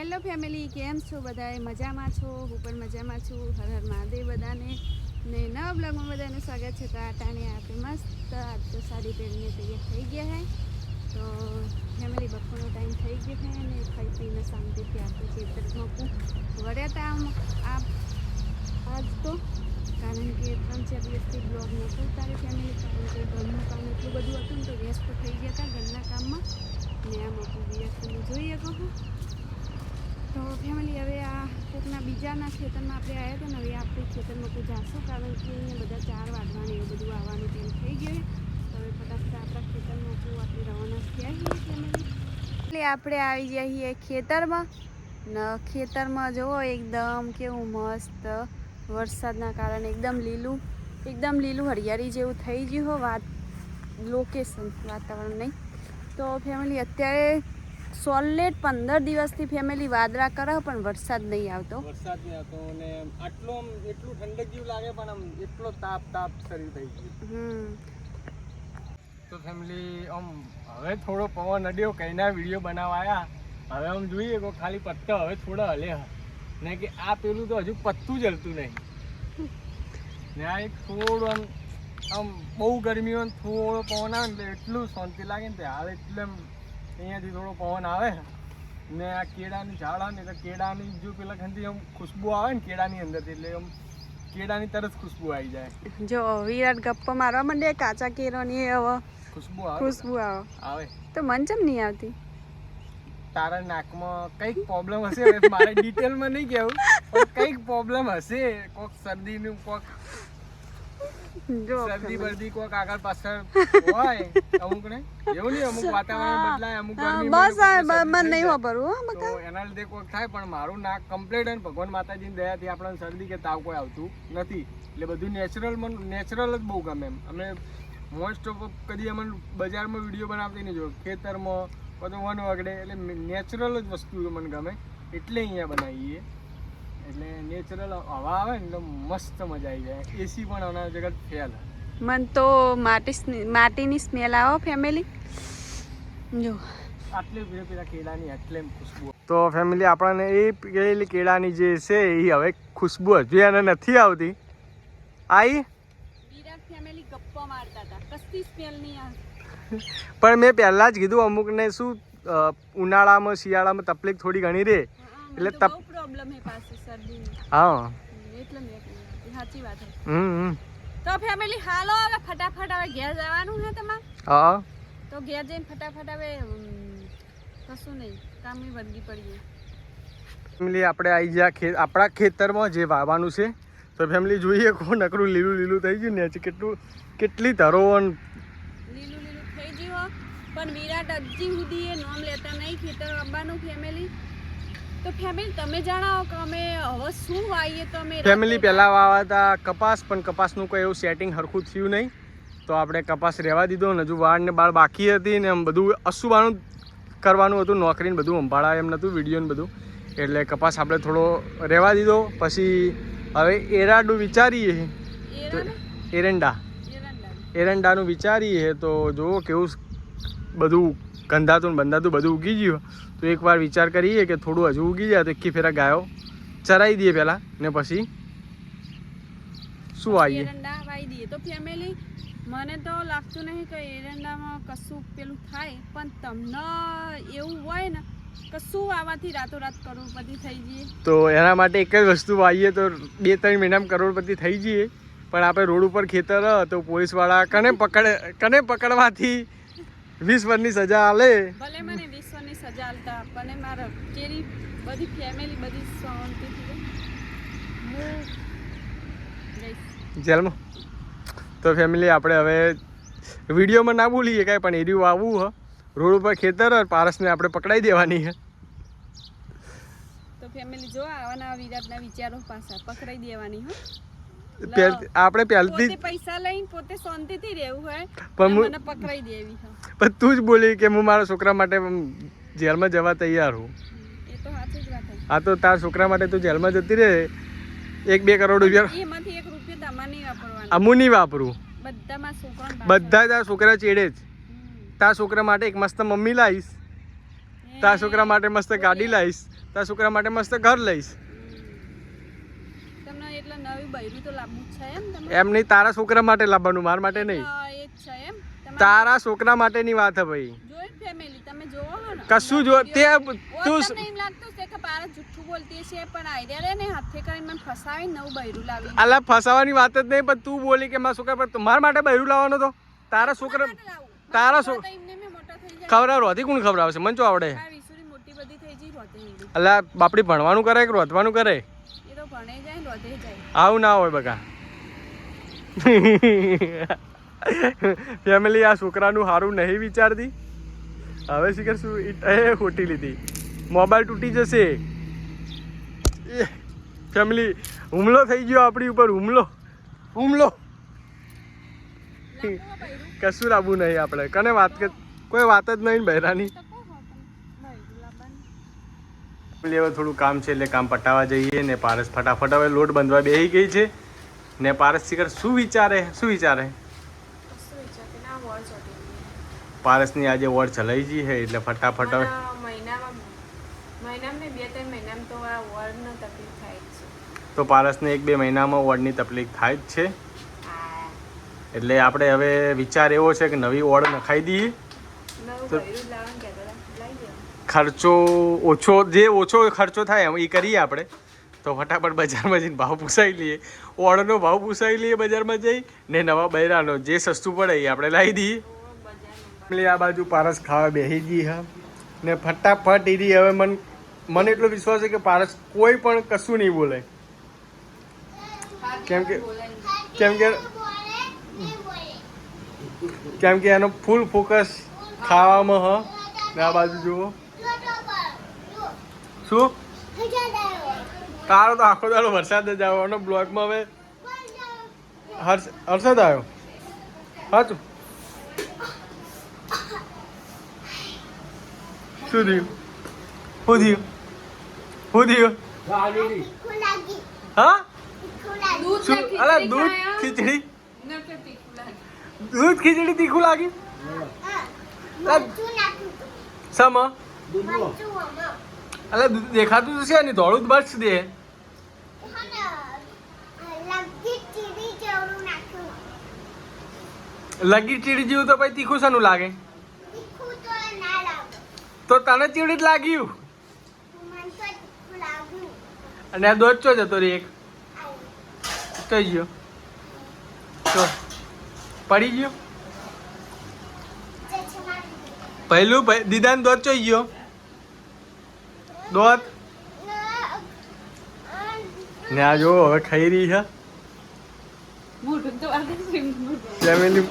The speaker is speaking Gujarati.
હેલો ફેમિલી, કેમ છો બધાએ? મજામાં છો? હું પણ મજામાં છું. હર હર મહાદેવ બધાને. ને નવા બ્લોગમાં બધાનું સ્વાગત છે. તો આટાને આપણે મસ્ત આજ તો સાડી પહેરીને તૈયાર થઈ ગયા હે. તો ફેમિલી બપોરનો ટાઈમ થઈ ગયો છે ને ખાઈ પીને શાંતિથી આપણે ખેતરમાં વળ્યા હતા આજ તો, કારણ કે 3-4 દિવસથી બ્લોગ નહોતો ઉતાર્યો ફેમિલી, કારણ કે ઘરનું કામ એટલું બધું હતું ને તો વ્યસ્ત થઈ ગયા હતા ઘરના કામમાં. ને આમ આપણું વ્યસ્ત તમે જોઈએ કહો તો ફેમિલી હવે આ કોકના બીજાના ખેતરમાં આપણે આવ્યા હતા ને હવે આપણે ખેતરમાં કોઈ જાશું, કારણ કે અહીંયા બધા 4 વાગવાને એવું બધું આવવાનું ટાઈમ થઈ ગયું. તો હવે ફટાફટ આપણા ખેતરમાં આપણે રવાના થયા છીએ ફેમિલી. એટલે આપણે આવી ગયા છીએ ખેતરમાં ને ખેતરમાં જુઓ એકદમ કેવું મસ્ત વરસાદના કારણે એકદમ લીલું હરિયાળી જેવું થઈ ગયું હો લોકેશન વાતાવરણ નહીં. તો ફેમિલી અત્યારે સોલેટ 15 દિવસથી ફેમિલી વાદળા કરે પણ વરસાદ નહીં આવતો. અને એટલું ઠંડક જેવું લાગે પણ આમ એટલો તાપ શરીર થઈ ગયું. તો ફેમિલી આમ હવે થોડો પવન અડ્યો, કઈના વિડીયો બનાવવા આવ્યા. હવે આમ જોઈએ કે ખાલી પત્તો હવે થોડા હલે ને કે આ પેલું તો હજુ પત્તું જ હલતું નહીં ને આ એક થોડું આમ બહુ ગરમી હોય થોડો પવન આવે ને એટલું શાંતિ લાગે ને. હાલ એટલે અહીંયાથી થોડો પવન આવે ને આ કેળાની ઝાડ આવે ને એટલે કેળાની જો પેલા ખંડી આમ ખુશ્બુ આવે ને કેળાની અંદરથી, એટલે આમ કેળાની તરત ખુશ્બુ આવી જાય. જો વિરાટ ગપ્પા મારવા માંડે કાચા કેળાની હવે ખુશ્બુ આવે તો મન ચમ નહીં આવતી? તારા નાકમાં કંઈક પ્રોબ્લેમ હશે, મારે ડિટેલમાં નહીં કહેવું પણ કંઈક પ્રોબ્લેમ હશે, કોઈક શરદીનું કોઈક શરદી બરદી કોઈક આગળ પાછળ હોય અમુક ને એવું નહીં, અમુક વાતાવરણ બદલાય, અમુક ગરમી બસ મન નહીં વાપરવું તો એના લીધે કોઈક થાય. પણ મારું નાક કમ્પ્લીટ અને ભગવાન માતાજીની દયાથી આપણને શરદી કે તાવ કોઈ આવતું નથી. એટલે બધું નેચરલ જ બહુ ગમે એમ. અમે મોસ્ટ ઓફ કદી અમને બજારમાં વિડીયો બનાવતી નહીં જોયું, ખેતરમાં બધું વન વગડે, એટલે નેચરલ જ વસ્તુ મને ગમે એટલે અહીંયા બનાવીએ. એટલે નેચરલ હવા આવે ને તો મસ્ત મજા આવી જાય. એસી પણ આના જગત ફેલ. મન તો માટીની સ્મેલ આવે ફેમિલી. જો આટલે પેલા કેળાની એટલે ખુશ્બુ. તો ફેમિલી આપણને એ પેલી કેળાની જે છે એ હવે ખુશ્બુ હજુ એને નથી આવતી. વિરાટ ફેમિલી ગપ્પા મારતા હતા, કસ્તી સ્મેલ નહીં આવતી. પણ મેં પહેલા જ કીધું અમુકને શું ઉનાળામાં શિયાળામાં તકલીફ થોડી ઘણી રહે એટલે પ્રોબ્લેમ હે પાછી શરદીની. હા એટલે મેં કહ્યું સાચી વાત છે. તો ફેમિલી હાલો હવે ફટાફટ હવે ઘેર જવાનું છે તમારે. હા તો ઘેર જઈને ફટાફટ હવે કશું નહીં કામની વર્ગી પડીએ. ફેમિલી આપણે આવી ગયા આપણા ખેતરમાં જે વાવવાનું છે. તો ફેમિલી જોઈએ કોણ નકરું લીલું થઈ ગયું ને કેટલી ધરો લીલું થઈ ગયું. પણ વિરાટ હજી સુધી એ નોમ લેતા નહીં ખેતર વાવવાનું ફેમિલી. તો ફેમિલી તમે જણાવો કે અમે હવે શું વાવીએ? તો અમે ફેમિલી પહેલાં વાવતા કપાસ, પણ કપાસનું કોઈ એવું સેટિંગ સરખું થયું નહીં તો આપણે કપાસ રહેવા દીધો ને હજુ વાળ ને બાળ બાકી હતી ને એમ બધું અસુવાનું કરવાનું હતું, નોકરીને બધું સંભાળાય એમ નહોતું, વિડીયો ને બધું, એટલે કપાસ આપણે થોડો રહેવા દીધો. પછી હવે એરંડાનું વિચારીએ તો એરંડાનું વિચારીએ તો જુઓ કેવું બધું ગંધાતું બંધાતું બધું ઉગી ગયું. તો એકવાર વિચાર કરીએ કે થોડું હજુ ઉગી જાય તો એકી ફેરા ગાયો ચરાવી દઈએ પહેલાં ને પછી શું આવીએ એરંડા વાવી દઈએ. તો ફેમિલી મને તો લાગતું નહીં કે એરંડામાં કશું પેલું થાય, પણ તમને એવું હોય ને કશું વાવવાથી રાતોરાત કરોડપતિ થઈ જઈએ. તો એના માટે એક જ વસ્તુ વાવીએ તો 2-3 મહિનામાં કરોડપતિ થઈ જઈએ. પણ આપણે રોડ ઉપર ખેતર તો પોલીસવાળા કને પકડવાથી 20 વર્ષની સજા આલે. ભલે મને 20 વર્ષની સજા આલતા પણ મારા કેરી બધી ફેમિલી બધી શાંતિથી જેલમાં. તો ફેમિલી આપણે હવે વિડીયોમાં ના બોલીએ કાંઈ, પણ એર્યું આવવું હ રોડ ઉપર ખેતર પારસને આપણે પકડાઈ દેવાની છે. તો ફેમિલી જો આવાના વિરાટના વિચારો પાછા પકડાઈ દેવાની. આપણે પહેલથી પૈસા લઈને પોતે શાંતિથી રહેવું હોય પણ મને પકડાઈ દેવી. પણ તું જ બોલી કે હું મારા છોકરા માટે જેલમાં જવા તૈયાર હું. એ તો સાચી જ વાત છે. હા તો તારા છોકરા માટે તું જેલમાં જતી રહે. 1-2 કરોડ રૂપિયા એમાંથી 1 રૂપિયો તમારે નહીં વાપરવાનો. અમુ નહીં વાપરું. બધા તારા છોકરા ચેડે જ. તારા છોકરા માટે એક મસ્ત મમ્મી લાવીશ, તારા છોકરા માટે મસ્ત ગાડી લાવીશ, તારા છોકરા માટે મસ્ત ઘર લઈશ. તમને એટલે નવી બૈરું તો લાવવું જ છે એમ તમે? એમ નહીં, તારા છોકરા માટે લાવવાનું, મારા માટે નહીં. એ જ છે એમ તારા છોકરા માટેની વાત છે ભાઈ. જોઈન્ટ ફેમિલી તમે જોવો હો ને કશું જો તે તું તમને એમ લાગતું છે કે પારસ જુઠ્ઠું બોલતી છે પણ આઈડિયા લે ને હાથે કરીને મને ફસાવી નવું બૈરું લાવી અલા ફસાવાની વાત જ નહીં, પણ તું બોલી કે મારા છોકરા પર મારા માટે બૈરું લાવવાનો તો તારા છોકરા તારા છોકરા એમને મેં મોટા થઈ જાય ખવડાવ રોધી કોણ ખવડાવશે? મને શું આવડે? આ વિસુરી મોટી બધી થઈ જઈ રોતે હિન્દી અલા બાપડી ભણવાનું કરે કે રોધવાનું કરે? એ તો ભણે જાય ને રોતે જાય આવું ના હોય બકા. ફેમિલી આ છોકરાનું સારું નહીં વિચારતી. હવે શીખર શું એ ખોટી લીધી, મોબાઈલ તૂટી જશે. ફેમિલી હુમલો થઈ ગયો આપણી ઉપર, હુમલો હુમલો. કશું લાવવું નહીં આપણે કને વાત કે કોઈ વાત જ નહીં બહેરાની. હવે થોડું કામ છે એટલે કામ પટાવવા જઈએ ને પારસ ફટાફટ હવે લોટ બાંધવા બેસી ગઈ છે ને પારસ શીખર શું વિચારે પારસની આજે વોર્ડ ચલાવી જઈ છે એટલે ફટાફટ હવે તો પારસને 1-2 મહિનામાં વોર્ડની તકલીફ થાય જ છે. એટલે આપણે હવે વિચાર એવો છે કે નવી વોર્ડ નખાઈ દઈએ તો ખર્ચો ઓછો ખર્ચો થાય એમ એ કરીએ આપણે. તો ફટાફટ બજારમાં જઈને ભાવ પૂછાઈ લઈએ, વોર્ડનો ભાવ પૂછાઈ લઈએ બજારમાં જઈ ને નવા બૈરાનો જે સસ્તું પડે એ આપણે લાવી દઈએ. એટલે આ બાજુ પારસ ખાવા બેસી ગઈ હા ને ફટાફટ એરી હવે મને એટલો વિશ્વાસ છે કે પારસ કોઈ પણ કશું નહીં બોલે, કેમ કે એનો ફૂલ ફોકસ ખાવામાં હ. ને આ બાજુ જુઓ શું તારો તો આખો દાડો વરસાદ જ આવવાનો બ્લોકમાં. હવે હર્ષદ આવ્યો હા તું શું થયું હા અલા દૂધ ખીચડી તીખું લાગ્યું સમ અલા દૂધ દેખાતું તો છે ને ધોળું જ બસ દે. લગી ચીડી જેવું તો પછી તીખું શાનું લાગે? તો તને ચીડી જ લાગ્યું અને આ દોધ ચો જતો રે એક કઈ ગયો તો પડી ગયો પહેલું દીદાને દોધ ચોઈ ગયો દોધ ને આ જો હવે ખાઈ રહી છે ફેમિલી